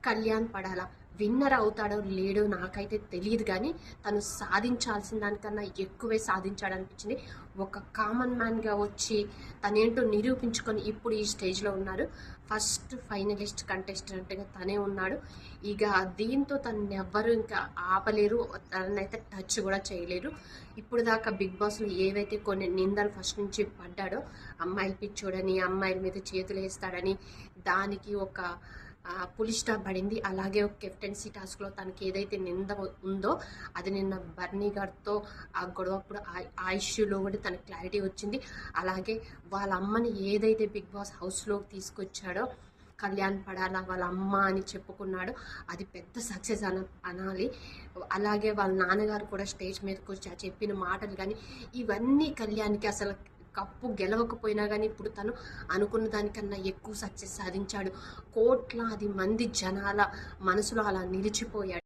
Kalyan Padala winner అవుతాడో లేడో నాకైతే తెలియదు, కానీ తను సాధించాల్సిన దానికన్నా ఎక్కువే సాధించాడనిపించింది. ఒక కామన్ మ్యాన్గా వచ్చి తనేంటో నిరూపించుకొని ఇప్పుడు ఈ స్టేజ్లో ఉన్నారు. ఫస్ట్ ఫైనలిస్ట్ కంటెస్టెంట్గా తనే ఉన్నాడు. ఇక దీంతో తను ఎవ్వరు ఇంకా ఆపలేరు, తనైతే టచ్ కూడా చేయలేరు. ఇప్పుడు దాకా బిగ్ బాస్లో ఏవైతే కొన్ని నిందలు ఫస్ట్ నుంచి పడ్డాడో, అమ్మాయిలు పిచ్చోడని, అమ్మాయిల మీద చేతులు వేస్తాడని, దానికి ఒక పులి స్టాప్ పడింది. అలాగే ఒక కెప్టెన్సీ టాస్క్లో తనకి ఏదైతే నింద ఉందో అది నిన్న బర్నీ గారితో ఆ గొడవప్పుడు ఆ ఇష్యూలో కూడా తనకు క్లారిటీ వచ్చింది. అలాగే వాళ్ళ అమ్మని ఏదైతే బిగ్ బాస్ హౌస్లోకి తీసుకొచ్చాడో, కళ్యాణ్ పడాల వాళ్ళ అమ్మ అని చెప్పుకున్నాడు, అది పెద్ద సక్సెస్ అనాలి. అలాగే వాళ్ళ నాన్నగారు కూడా స్టేజ్ మీదకి వచ్చి చెప్పిన మాటలు కానీ ఇవన్నీ కళ్యాణ్కి అసలు కప్పు గెలవకపోయినా కానీ ఇప్పుడు తను అనుకున్న దానికన్నా ఎక్కువ సక్సెస్ సాధించాడు. కోట్లాది మంది జనాల మనసులో అలా నిలిచిపోయాడు.